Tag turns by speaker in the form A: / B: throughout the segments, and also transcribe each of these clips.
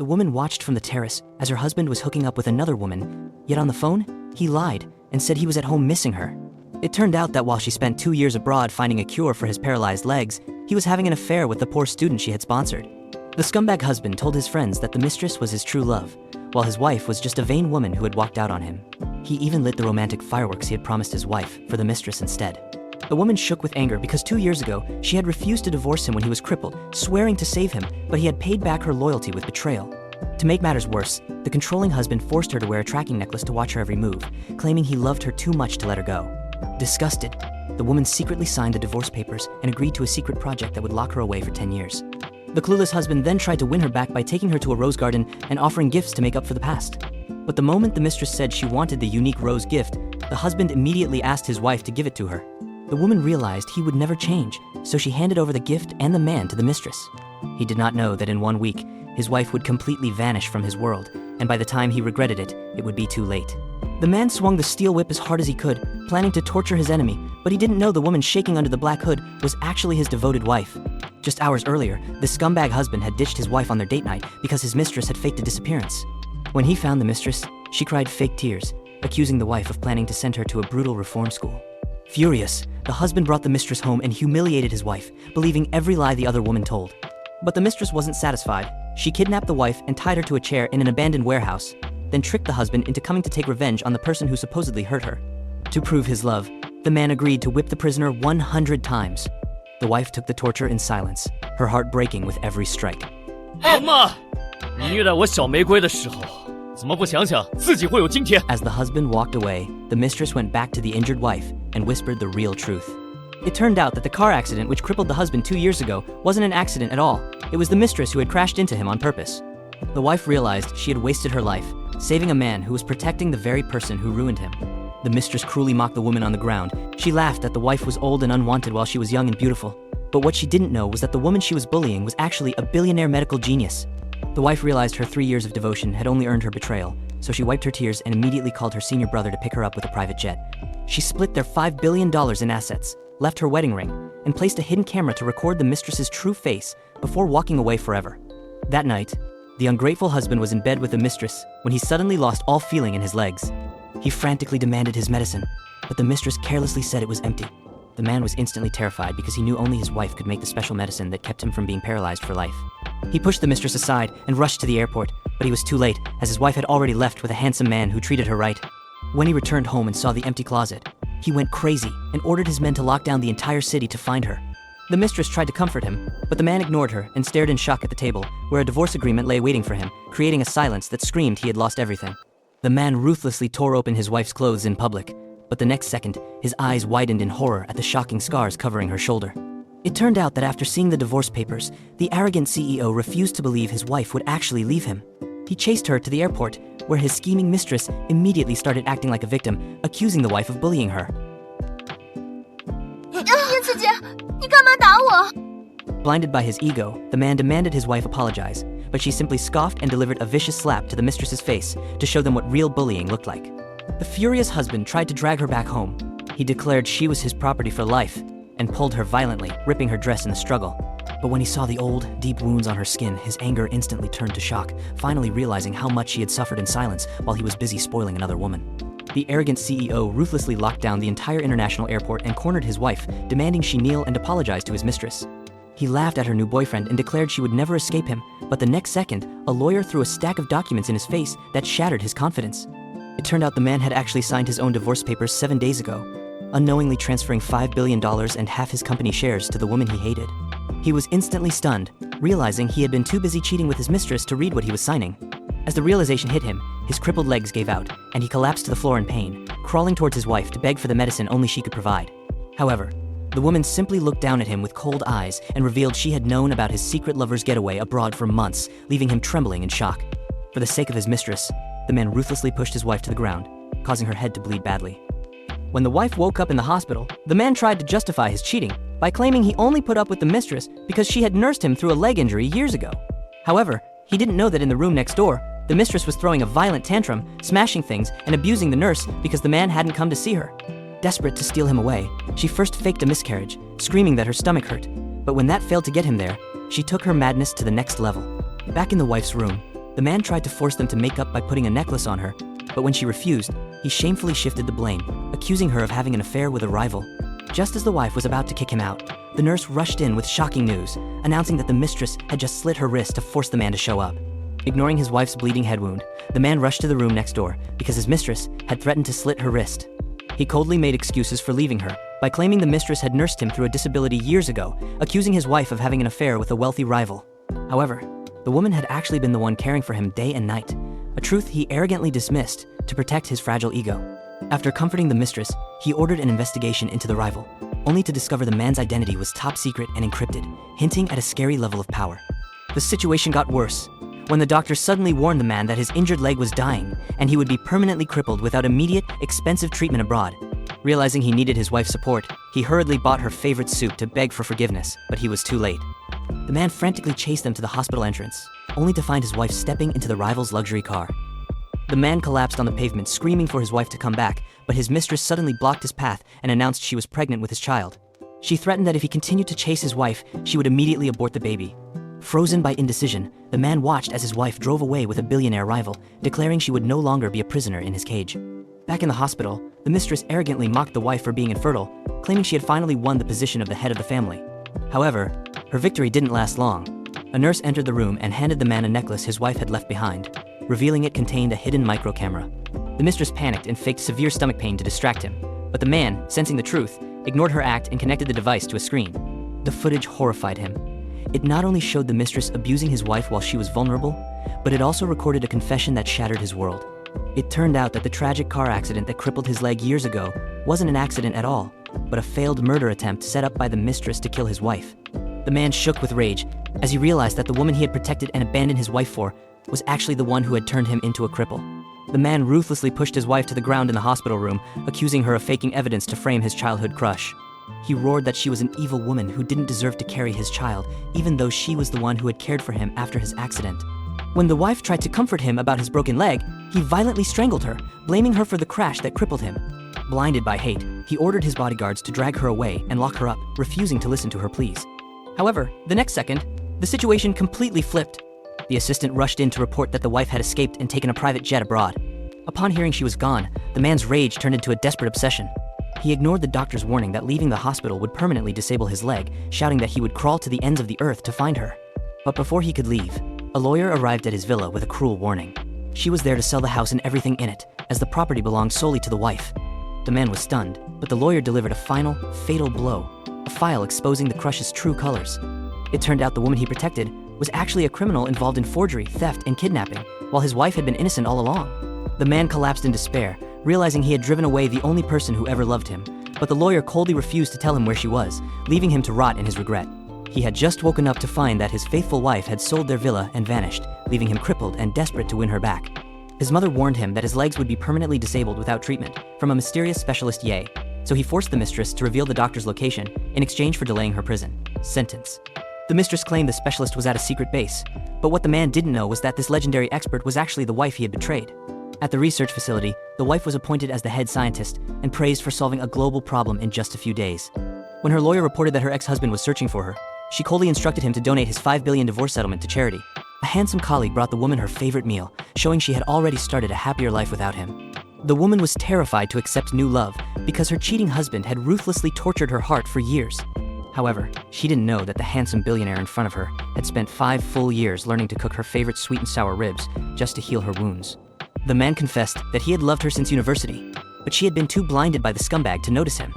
A: woman watched from the terrace as her husband was hooking up with another woman, yet on the phone, he lied and said he was at home missing her. It turned out that while she spent 2 years abroad finding a cure for his paralyzed legs, he was having an affair with the poor student she had sponsored. The scumbag husband told his friends that the mistress was his true love, while his wife was just a vain woman who had walked out on him. He even lit the romantic fireworks he had promised his wife for the mistress instead. The woman shook with anger because 2 years ago, she had refused to divorce him when he was crippled, swearing to save him, but he had paid back her loyalty with betrayal. To make matters worse, the controlling husband forced her to wear a tracking necklace to watch her every move, claiming he loved her too much to let her go. Disgusted, the woman secretly signed the divorce papers and agreed to a secret project that would lock her away for 10 years. The clueless husband then tried to win her back by taking her to a rose garden and offering gifts to make up for the past. But the moment the mistress said she wanted the unique rose gift, the husband immediately asked his wife to give it to her. The woman realized he would never change, so she handed over the gift and the man to the mistress. He did not know that in 1 week, his wife would completely vanish from his world, and by the time he regretted it, it would be too late. The man swung the steel whip as hard as he could, planning to torture his enemy, but he didn't know the woman shaking under the black hood was actually his devoted wife. Just hours earlier, the scumbag husband had ditched his wife on their date night because his mistress had faked a disappearance. When he found the mistress, she cried fake tears, accusing the wife of planning to send her to a brutal reform school. Furious, the husband brought the mistress home and humiliated his wife, believing every lie the other woman told. But the mistress wasn't satisfied. She kidnapped the wife and tied her to a chair in an abandoned warehouse, then tricked the husband into coming to take revenge on the person who supposedly hurt her. To prove his love, the man agreed to whip the prisoner 100 times. The wife took the torture in silence, her heart breaking with every strike.
B: 妈妈，你虐待我小玫瑰的时候，怎么不想想自己会有今天？
A: As the husband walked away, the mistress went back to the injured wife and whispered the real truth. It turned out that the car accident which crippled the husband 2 years ago wasn't an accident at all. It was the mistress who had crashed into him on purpose. The wife realized she had wasted her life, saving a man who was protecting the very person who ruined him. The mistress cruelly mocked the woman on the ground. She laughed that the wife was old and unwanted while she was young and beautiful. But what she didn't know was that the woman she was bullying was actually a billionaire medical genius. The wife realized her 3 years of devotion had only earned her betrayal, so she wiped her tears and immediately called her senior brother to pick her up with a private jet. She split their $5 billion in assets, left her wedding ring, and placed a hidden camera to record the mistress's true face before walking away forever. That night, the ungrateful husband was in bed with the mistress when he suddenly lost all feeling in his legs. He frantically demanded his medicine, but the mistress carelessly said it was empty. The man was instantly terrified because he knew only his wife could make the special medicine that kept him from being paralyzed for life. He pushed the mistress aside and rushed to the airport, but he was too late as his wife had already left with a handsome man who treated her right. When he returned home and saw the empty closet, he went crazy and ordered his men to lock down the entire city to find her. The mistress tried to comfort him, but the man ignored her and stared in shock at the table, where a divorce agreement lay waiting for him, creating a silence that screamed he had lost everything. The man ruthlessly tore open his wife's clothes in public, but the next second, his eyes widened in horror at the shocking scars covering her shoulder. It turned out that after seeing the divorce papers, the arrogant CEO refused to believe his wife would actually leave him. He chased her to the airport, where his scheming mistress immediately started acting like a victim, accusing the wife of bullying her.
C: 叶子姐，你干嘛打我？
A: Blinded by his ego, the man demanded his wife apologize, but she simply scoffed and delivered a vicious slap to the mistress's face to show them what real bullying looked like. The furious husband tried to drag her back home. He declared she was his property for life and pulled her violently, ripping her dress in the struggle. But when he saw the old, deep wounds on her skin, his anger instantly turned to shock, finally realizing how much she had suffered in silence while he was busy spoiling another woman. The arrogant CEO ruthlessly locked down the entire international airport and cornered his wife, demanding she kneel and apologize to his mistress. He laughed at her new boyfriend and declared she would never escape him, but the next second, a lawyer threw a stack of documents in his face that shattered his confidence. It turned out the man had actually signed his own divorce papers 7 days ago, unknowingly transferring $5 billion and half his company shares to the woman he hated. He was instantly stunned, realizing he had been too busy cheating with his mistress to read what he was signing. As the realization hit him, his crippled legs gave out, and he collapsed to the floor in pain, crawling towards his wife to beg for the medicine only she could provide. However, the woman simply looked down at him with cold eyes and revealed she had known about his secret lover's getaway abroad for months, leaving him trembling in shock. For the sake of his mistress, the man ruthlessly pushed his wife to the ground, causing her head to bleed badly. When the wife woke up in the hospital, the man tried to justify his cheating by claiming he only put up with the mistress because she had nursed him through a leg injury years ago. However, he didn't know that in the room next door, the mistress was throwing a violent tantrum, smashing things, and abusing the nurse because the man hadn't come to see her. Desperate to steal him away, she first faked a miscarriage, screaming that her stomach hurt. But when that failed to get him there, she took her madness to the next level. Back in the wife's room, The man tried to force them to make up by putting a necklace on her, but when she refused, he shamefully shifted the blame, accusing her of having an affair with a rival. Just as the wife was about to kick him out, the nurse rushed in with shocking news, announcing that the mistress had just slit her wrist to force the man to show up. Ignoring his wife's bleeding head wound, the man rushed to the room next door because his mistress had threatened to slit her wrist. He coldly made excuses for leaving her by claiming the mistress had nursed him through a disability years ago, accusing his wife of having an affair with a wealthy rival. However, the woman had actually been the one caring for him day and night, a truth he arrogantly dismissed to protect his fragile ego. After comforting the mistress, he ordered an investigation into the rival, only to discover the man's identity was top secret and encrypted, hinting at a scary level of power. The situation got worse when the doctor suddenly warned the man that his injured leg was dying and he would be permanently crippled without immediate, expensive treatment abroad. Realizing he needed his wife's support, he hurriedly bought her favorite soup to beg for forgiveness, but he was too late. The man frantically chased them to the hospital entrance, only to find his wife stepping into the rival's luxury car. The man collapsed on the pavement, screaming for his wife to come back, but his mistress suddenly blocked his path and announced she was pregnant with his child. She threatened that if he continued to chase his wife, she would immediately abort the baby. Frozen by indecision, the man watched as his wife drove away with a billionaire rival, declaring she would no longer be a prisoner in his cage. Back in the hospital, the mistress arrogantly mocked the wife for being infertile, claiming she had finally won the position of the head of the family. However, her victory didn't last long. A nurse entered the room and handed the man a necklace his wife had left behind, revealing it contained a hidden micro-camera. The mistress panicked and faked severe stomach pain to distract him, but the man, sensing the truth, ignored her act and connected the device to a screen. The footage horrified him. It not only showed the mistress abusing his wife while she was vulnerable, but it also recorded a confession that shattered his world. It turned out that the tragic car accident that crippled his leg years ago wasn't an accident at all, but a failed murder attempt set up by the mistress to kill his wife. The man shook with rage as he realized that the woman he had protected and abandoned his wife for was actually the one who had turned him into a cripple. The man ruthlessly pushed his wife to the ground in the hospital room, accusing her of faking evidence to frame his childhood crush. He roared that she was an evil woman who didn't deserve to carry his child, even though she was the one who had cared for him after his accident. When the wife tried to comfort him about his broken leg, he violently strangled her, blaming her for the crash that crippled him. Blinded by hate, he ordered his bodyguards to drag her away and lock her up, refusing to listen to her pleas. However, the next second, the situation completely flipped. The assistant rushed in to report that the wife had escaped and taken a private jet abroad. Upon hearing she was gone, the man's rage turned into a desperate obsession. He ignored the doctor's warning that leaving the hospital would permanently disable his leg, shouting that he would crawl to the ends of the earth to find her. But before he could leave, a lawyer arrived at his villa with a cruel warning. She was there to sell the house and everything in it, as the property belonged solely to the wife. The man was stunned, but the lawyer delivered a final, fatal blow, a file exposing the crush's true colors. It turned out the woman he protected was actually a criminal involved in forgery, theft, and kidnapping, while his wife had been innocent all along. The man collapsed in despair, realizing he had driven away the only person who ever loved him, but the lawyer coldly refused to tell him where she was, leaving him to rot in his regret. He had just woken up to find that his faithful wife had sold their villa and vanished, leaving him crippled and desperate to win her back. His mother warned him that his legs would be permanently disabled without treatment from a mysterious specialist Ye, so he forced the mistress to reveal the doctor's location in exchange for delaying her prison sentence. The mistress claimed the specialist was at a secret base, but what the man didn't know was that this legendary expert was actually the wife he had betrayed. At the research facility, the wife was appointed as the head scientist and praised for solving a global problem in just a few days. When her lawyer reported that her ex-husband was searching for her, she coldly instructed him to donate his $5 billion divorce settlement to charity. A handsome colleague brought the woman her favorite meal, showing she had already started a happier life without him. The woman was terrified to accept new love because her cheating husband had ruthlessly tortured her heart for years. However, she didn't know that the handsome billionaire in front of her had spent 5 full years learning to cook her favorite sweet and sour ribs just to heal her wounds. The man confessed that he had loved her since university, but she had been too blinded by the scumbag to notice him.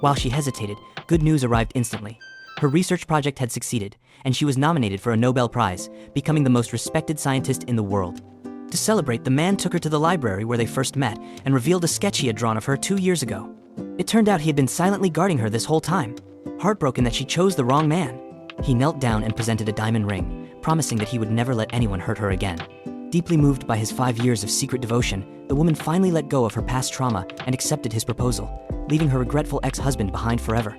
A: While she hesitated, good news arrived instantly. Her research project had succeeded, and she was nominated for a Nobel Prize, becoming the most respected scientist in the world. To celebrate, the man took her to the library where they first met and revealed a sketch he had drawn of her 2 years ago. It turned out he had been silently guarding her this whole time, heartbroken that she chose the wrong man. He knelt down and presented a diamond ring, promising that he would never let anyone hurt her again. Deeply moved by his 5 years of secret devotion, the woman finally let go of her past trauma and accepted his proposal, leaving her regretful ex-husband behind forever.